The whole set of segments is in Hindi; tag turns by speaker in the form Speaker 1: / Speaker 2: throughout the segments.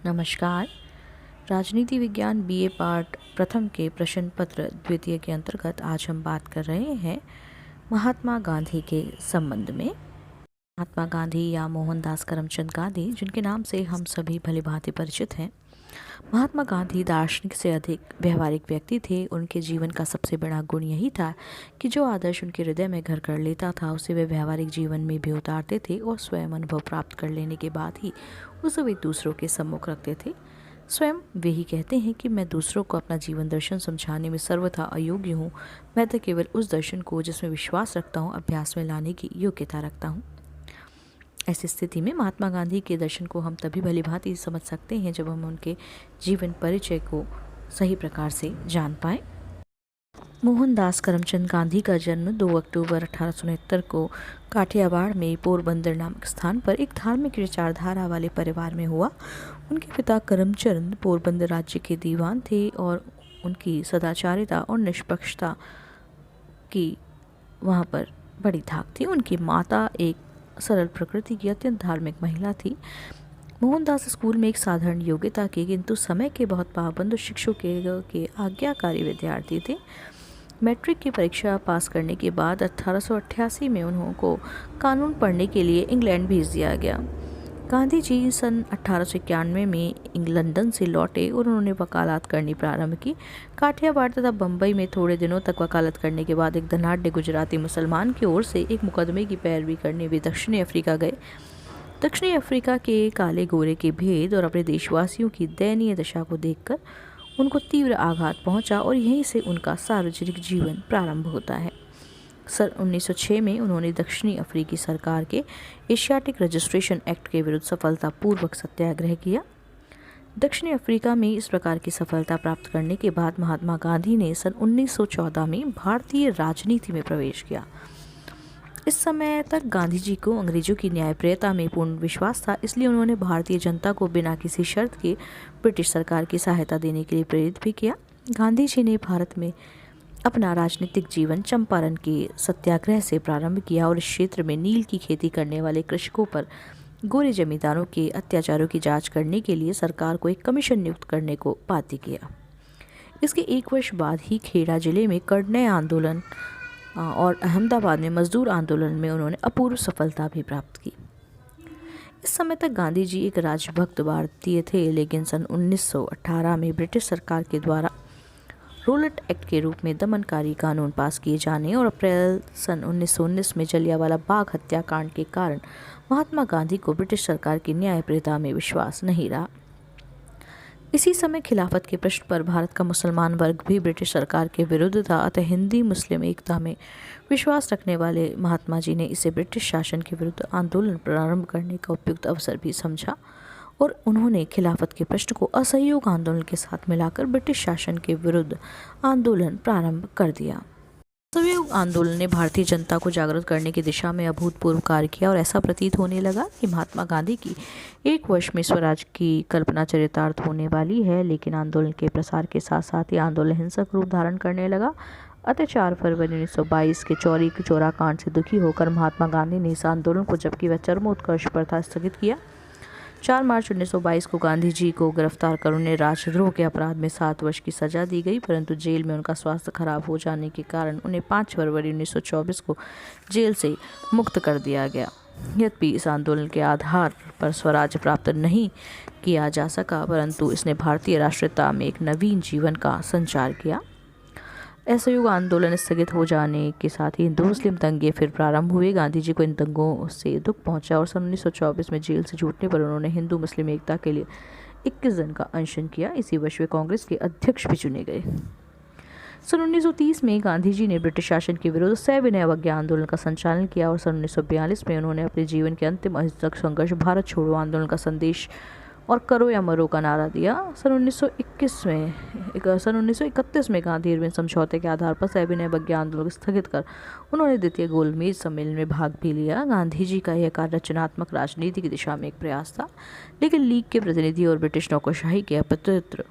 Speaker 1: नमस्कार। राजनीति विज्ञान बीए पार्ट प्रथम के प्रश्न पत्र द्वितीय के अंतर्गत आज हम बात कर रहे हैं महात्मा गांधी के संबंध में। महात्मा गांधी या मोहनदास करमचंद गांधी, जिनके नाम से हम सभी भली भांति परिचित हैं। महात्मा गांधी दार्शनिक से अधिक व्यवहारिक व्यक्ति थे। उनके जीवन का सबसे बड़ा गुण यही था कि जो आदर्श उनके हृदय में घर कर लेता था उसे वे व्यवहारिक जीवन में भी उतारते थे और स्वयं अनुभव प्राप्त कर लेने के बाद ही उसे वे दूसरों के सम्मुख रखते थे। स्वयं वे ही कहते हैं कि मैं दूसरों को अपना जीवन दर्शन समझाने में सर्वथा अयोग्य हूँ। मैं तो केवल उस दर्शन को जिसमें विश्वास रखता हूँ अभ्यास में लाने की योग्यता रखता हूँ। ऐसी स्थिति में महात्मा गांधी के दर्शन को हम तभी भली भांति समझ सकते हैं जब हम उनके जीवन परिचय को सही प्रकार से जान पाएं। मोहनदास करमचंद गांधी का जन्म 2 अक्टूबर 1869 को काठियावाड़ में पोरबंदर नामक स्थान पर एक धार्मिक विचारधारा वाले परिवार में हुआ। उनके पिता करमचंद पोरबंदर राज्य के दीवान थे और उनकी सदाचारिता और निष्पक्षता की वहाँ पर बड़ी धाक थी। उनकी माता एक सरल प्रकृति की अत्यंत धार्मिक महिला थी। मोहनदास स्कूल में एक साधारण योग्यता के किंतु समय के बहुत पाबंद शिक्षकों के आज्ञाकारी विद्यार्थी थे। मैट्रिक की परीक्षा पास करने के बाद 1888 में उनको कानून पढ़ने के लिए इंग्लैंड भेज दिया गया। गांधी जी सन 1891 में लंदन से लौटे और उन्होंने वकालत करनी प्रारंभ की। काठियावाड़ तथा बम्बई में थोड़े दिनों तक वकालत करने के बाद एक धनाढ्य गुजराती मुसलमान की ओर से एक मुकदमे की पैरवी करने वे दक्षिणी अफ्रीका गए। दक्षिणी अफ्रीका के काले गोरे के भेद और अपने देशवासियों की दयनीय दशा को देखकर उनको तीव्र आघात पहुंचा और यहीं से उनका सार्वजनिक जीवन प्रारंभ होता है। सन 1906 में उन्होंने दक्षिणी अफ्रीकी सरकार के एशियाटिक रजिस्ट्रेशन एक्ट के विरुद्ध सफलतापूर्वक सत्याग्रह किया। दक्षिणी अफ्रीका में इस प्रकार की सफलता प्राप्त करने के बाद महात्मा गांधी ने सन 1914 में भारतीय राजनीति में प्रवेश किया। इस समय तक गांधी जी को अंग्रेजों की न्यायप्रियता में पूर्ण विश्वास था, इसलिए उन्होंने भारतीय जनता को बिना किसी शर्त के ब्रिटिश सरकार की सहायता देने के लिए प्रेरित भी किया। गांधी जी ने भारत में अपना राजनीतिक जीवन चंपारण के सत्याग्रह से प्रारंभ किया और इस क्षेत्र में नील की खेती करने वाले कृषकों पर गोरे जमींदारों के अत्याचारों की जांच करने के लिए सरकार को एक कमीशन नियुक्त करने को बाध्य किया। इसके एक वर्ष बाद ही खेड़ा जिले में करनई आंदोलन और अहमदाबाद में मजदूर आंदोलन में उन्होंने अपूर्व सफलता भी प्राप्त की। इस समय तक गांधी जी एक राजभक्त भारतीय थे, लेकिन सन 1918 में ब्रिटिश सरकार के द्वारा रोलेट एक्ट के रूप में दमनकारी कानून पास किए जाने और अप्रैल सन 1919 में जलियांवाला बाग हत्याकांड के कारण महात्मा गांधी को ब्रिटिश सरकार की न्यायप्रियता में विश्वास नहीं रहा। इसी समय खिलाफत के प्रश्न पर भारत का मुसलमान वर्ग भी ब्रिटिश सरकार के विरुद्ध था, अतः हिंदी मुस्लिम एकता में विश्वास रखने वाले महात्मा जी ने इसे ब्रिटिश शासन के विरुद्ध आंदोलन प्रारंभ करने का उपयुक्त अवसर भी समझा और उन्होंने खिलाफत के प्रश्न को असहयोग आंदोलन के साथ मिलाकर ब्रिटिश शासन के विरुद्ध आंदोलन प्रारंभ कर दिया। असहयोग आंदोलन ने भारतीय जनता को जागृत करने की दिशा में अभूतपूर्व कार्य किया और ऐसा प्रतीत होने लगा कि महात्मा गांधी की एक वर्ष में स्वराज की कल्पना चरितार्थ होने वाली है। लेकिन आंदोलन के प्रसार के साथ साथ ही आंदोलन हिंसक रूप धारण करने लगा। अतः 4 फरवरी 1922 के चौरी चौरा कांड से दुखी होकर महात्मा गांधी ने इस आंदोलन को, जबकि वह चरमोत्कर्ष पर था, स्थगित किया। 4 मार्च 1922 को गांधी जी को गिरफ्तार कर उन्हें राजद्रोह के अपराध में 7 वर्ष की सजा दी गई, परंतु जेल में उनका स्वास्थ्य खराब हो जाने के कारण उन्हें 5 फरवरी 1924 को जेल से मुक्त कर दिया गया। यद्यपि इस आंदोलन के आधार पर स्वराज प्राप्त नहीं किया जा सका, परंतु इसने भारतीय राष्ट्रीयता में एक नवीन जीवन का संचार किया। असहयोग आंदोलन स्थगित हो जाने के साथ ही हिंदू मुस्लिम दंगे फिर प्रारंभ हुए। गांधी जी को इन दंगों से दुख पहुंचा और सन 1924 में जेल से छूटने पर उन्होंने हिंदू मुस्लिम एकता के लिए 21 दिन का अनशन किया। इसी वर्ष वे कांग्रेस के अध्यक्ष भी चुने गए। सन 1930 में गांधी जी ने ब्रिटिश शासन के विरुद्ध सविनय अवज्ञा आंदोलन का संचालन किया और सन 1942 में उन्होंने अपने जीवन के अंतिम अहिंसक संघर्ष भारत छोड़ो आंदोलन का संदेश और करो या मरो का नारा दिया। सन 1931 में गांधी इरविन समझौते के आधार पर सविनय अवज्ञा आंदोलन को स्थगित कर उन्होंने द्वितीय गोलमेज सम्मेलन में भाग भी लिया। गांधी जी का यह कार्य रचनात्मक राजनीति की दिशा में एक प्रयास था, लेकिन लीग के प्रतिनिधि और ब्रिटिश नौकरशाही के अपवित्र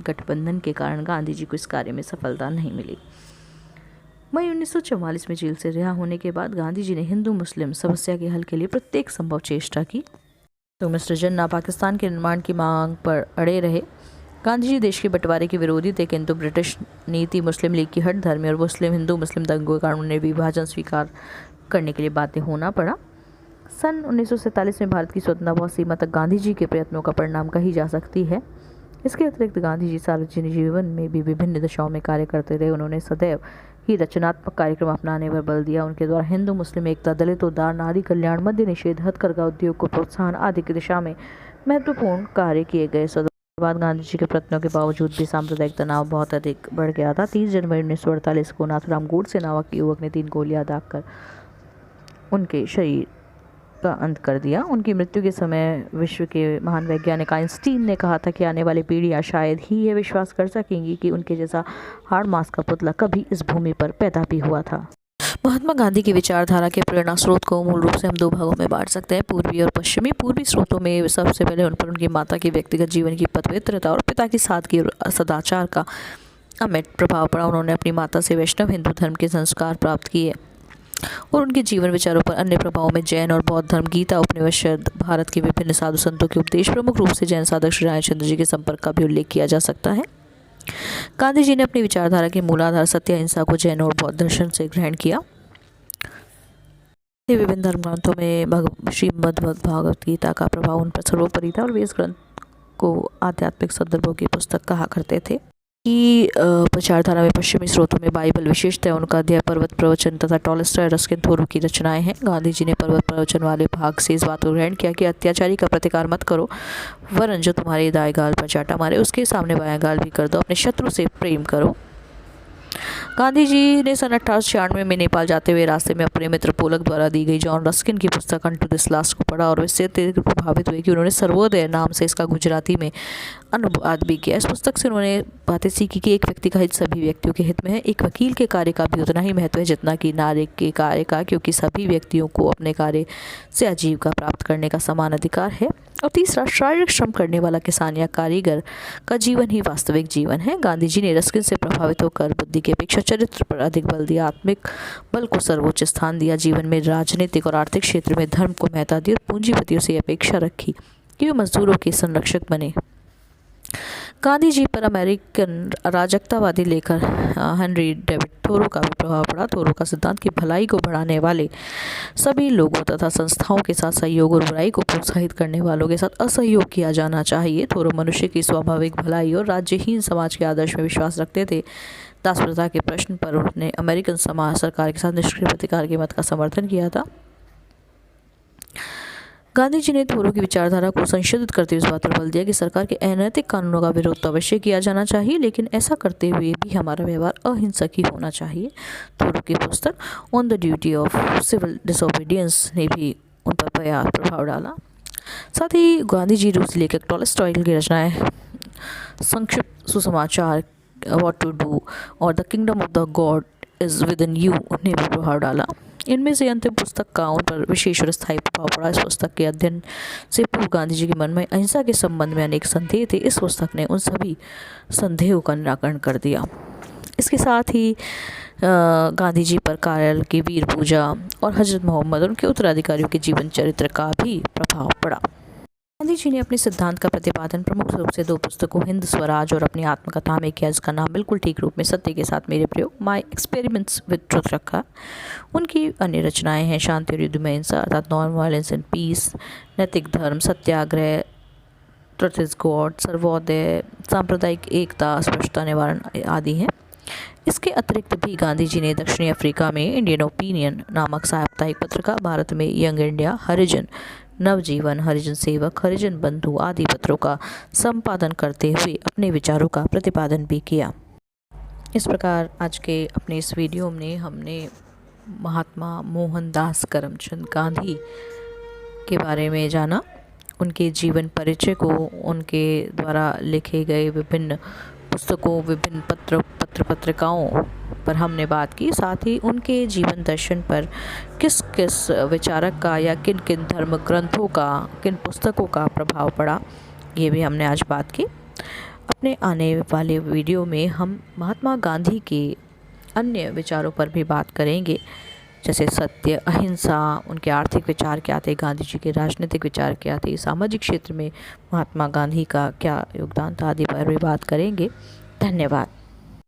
Speaker 1: गठबंधन के कारण गांधी जी को इस कार्य में सफलता नहीं मिली। मई 1944 में जेल से रिहा होने के बाद गांधी जी ने हिंदू मुस्लिम समस्या के हल के लिए प्रत्येक संभव चेष्टा की। तो मिस्टर जिन्ना पाकिस्तान के निर्माण की मांग पर अड़े रहे। गांधी जी देश के बंटवारे के विरोधी थे, किंतु ब्रिटिश नीति, मुस्लिम लीग की हठ धर्मी और मुस्लिम हिंदू मुस्लिम दंगों के कारण उन्हें विभाजन स्वीकार करने के लिए बाध्य होना पड़ा। सन 1947 में भारत की स्वतंत्रता बहुत सीमा तक गांधी जी के प्रयत्नों का परिणाम कही जा सकती है। इसके अतिरिक्त गांधी जी सार्वजनिक जीवन में भी विभिन्न दिशाओं में कार्य करते रहे। उन्होंने सदैव ही रचनात्मक कार्यक्रम अपनाने पर बल दिया। उनके द्वारा हिंदू मुस्लिम एकता, दलित उद्धार, नारी कल्याण, मद्य निषेध, हथकरघा उद्योग को प्रोत्साहन आदि की दिशा में महत्वपूर्ण कार्य किए गए। बाद गांधी जी के प्रयत्नों के बावजूद भी सांप्रदायिक तनाव बहुत अधिक बढ़ गया था। 30 जनवरी 1948 को नाथुराम गोडसे नामक युवक ने 3 गोलियां दागकर उनके शरीर का अंत कर दिया। उनकी मृत्यु के समय विश्व के महान वैज्ञानिक आइंस्टीन ने कहा था कि आने वाली पीढ़ियां शायद ही यह विश्वास कर सकेंगी कि उनके जैसा हार्ड मास का पुतला कभी इस भूमि पर पैदा भी हुआ था। महात्मा गांधी की विचारधारा के प्रेरणा स्रोत को मूल रूप से हम 2 भागों में बांट सकते हैं, पूर्वी और पश्चिमी। पूर्वी स्रोतों में सबसे पहले उन पर उनकी माता की व्यक्तिगत जीवन की पवित्रता और पिता की सादगी और सदाचार का अमिट प्रभाव पड़ा। उन्होंने अपनी माता से वैष्णव हिंदू धर्म के संस्कार प्राप्त किए और उनके जीवन विचारों पर अन्य प्रभावों में जैन और बौद्ध धर्म, गीता, उपनिषद, भारत के विभिन्न साधु संतों के उपदेश, प्रमुख रूप से जैन साधक श्री रामचंद्र जी के संपर्क का भी उल्लेख किया जा सकता है। गांधी जी ने अपनी विचारधारा के मूलाधार सत्य, अहिंसा को जैन और बौद्ध दर्शन से ग्रहण किया। विभिन्न धर्म ग्रंथों में श्रीमद् भागवत गीता का प्रभाव उन पर सर्वोपरि था और वे इस ग्रंथ को आध्यात्मिक संदर्भों की पुस्तक कहा करते थे। की विचारधारा में पश्चिमी स्रोतों में बाइबल विशेषतः उनका अध्याय पर्वत प्रवचन तथा टॉलस्टॉय, रस्किन, थोरो की रचनाएं हैं। गांधी जी ने पर्वत प्रवचन वाले भाग से इस बात को ग्रहण किया कि अत्याचारी का प्रतिकार मत करो, वरन जो तुम्हारे दाएं गाल पर चाटा मारे उसके सामने बायां गाल भी कर दो, अपने शत्रु से प्रेम करो। गांधी जी ने सन 1896 में नेपाल जाते हुए रास्ते में अपने मित्र पोलक द्वारा दी गई जॉन रस्किन की पुस्तक अनटू दिस लास्ट को पढ़ा और इससे अत्यधिक प्रभावित हुए कि उन्होंने सर्वोदय नाम से इसका गुजराती में अनुवाद भी किया। इस पुस्तक से उन्होंने बातें सीखी कि एक व्यक्ति का हित सभी व्यक्तियों के हित में है। एक वकील के कार्य का भी उतना ही महत्व है जितना कि नागरिक के कार्य का, क्योंकि सभी व्यक्तियों को अपने कार्य से आजीविका प्राप्त करने का समान अधिकार है। और तीसरा, शारीरिक श्रम करने वाला किसान या कारीगर का जीवन ही वास्तविक जीवन है। गांधी जी ने रस्किन से प्रभावित होकर बुद्धि की अपेक्षा चरित्र पर अधिक बल दिया, आत्मिक बल को सर्वोच्च स्थान दिया, जीवन में राजनीतिक और आर्थिक क्षेत्र में धर्म को महत्ता दी और पूंजीपतियों से अपेक्षा रखी कि वे मजदूरों के संरक्षक बने। गांधी जी पर अमेरिकन अराजकतावादी लेखक हेनरी डेविड थोरो का भी प्रभाव पड़ा। थोरो का सिद्धांत की भलाई को बढ़ाने वाले सभी लोगों तथा संस्थाओं के साथ सहयोग और बुराई को प्रोत्साहित करने वालों के साथ असहयोग किया जाना चाहिए। थोरो मनुष्य की स्वाभाविक भलाई और राज्यहीन समाज के आदर्श में विश्वास रखते थे। दास प्रथा के प्रश्न पर उन्होंने अमेरिकन समाज सरकार के साथ निष्क्रिय प्रतिकार के मत का समर्थन किया था। गांधी जी ने थोरो की विचारधारा को संशोधित करते हुए इस बात पर बल दिया कि सरकार के अनैतिक कानूनों का विरोध तो अवश्य किया जाना चाहिए, लेकिन ऐसा करते हुए भी हमारा व्यवहार अहिंसक ही होना चाहिए। थोरो की पुस्तक on the duty of civil disobedience ने भी उन पर प्रभाव डाला। साथ ही गांधी जी रूसी लेखक टॉलस्टॉय की रचनाएं संक्षिप्त सुसमाचार, व्हाट टू डू और the kingdom of the God is with in you ने भी प्रभाव डाला। इनमें से अंतिम पुस्तक का उन पर विशेष और स्थायी प्रभाव पड़ा। इस पुस्तक के अध्ययन से पूर्व गांधी जी के मन में अहिंसा के संबंध में अनेक संदेह थे। इस पुस्तक ने उन सभी संदेहों का निराकरण कर दिया। इसके साथ ही गांधी जी पर कार्यल की वीर पूजा और हजरत मोहम्मद और उनके उत्तराधिकारियों के जीवन चरित्र का भी प्रभाव पड़ा। गांधी जी ने अपने सिद्धांत का प्रतिपादन प्रमुख रूप से 2 पुस्तकों हिंद स्वराज और अपनी आत्मकथा में किया, जिसका नाम बिल्कुल ठीक रूप में सत्य के साथ मेरे प्रयोग, माई एक्सपेरिमेंट्स विद ट्रुथ रखा। उनकी अन्य रचनाएं हैं शांति और युद्ध में अहिंसा अर्थात नॉन वायलेंस एंड पीस, नैतिक धर्म, सत्याग्रह, ट्रुथ इज गॉड, सर्वोदय, सांप्रदायिक एकता, स्पष्टता निवारण आदि हैं। इसके अतिरिक्त भी गांधी जी ने दक्षिणी अफ्रीका में इंडियन ओपिनियन नामक साप्ताहिक पत्रिका, भारत में यंग इंडिया, हरिजन, नवजीवन, हरिजन सेवक, हरिजन बंधु आदि पत्रों का संपादन करते हुए अपने विचारों का प्रतिपादन भी किया। इस प्रकार आज के अपने इस वीडियो में हमने महात्मा मोहनदास करमचंद गांधी के बारे में जाना, उनके जीवन परिचय को, उनके द्वारा लिखे गए विभिन्न पुस्तकों, विभिन्न पत्रिकाओं पर हमने बात की। साथ ही उनके जीवन दर्शन पर किस किस विचारक का या किन किन धर्म ग्रंथों का, किन पुस्तकों का प्रभाव पड़ा, ये भी हमने आज बात की। अपने आने वाले वीडियो में हम महात्मा गांधी के अन्य विचारों पर भी बात करेंगे, जैसे सत्य, अहिंसा, उनके आर्थिक विचार क्या थे, गांधी जी के राजनीतिक विचार क्या थे, सामाजिक क्षेत्र में महात्मा गांधी का क्या योगदान था आदि पर भी बात करेंगे। धन्यवाद।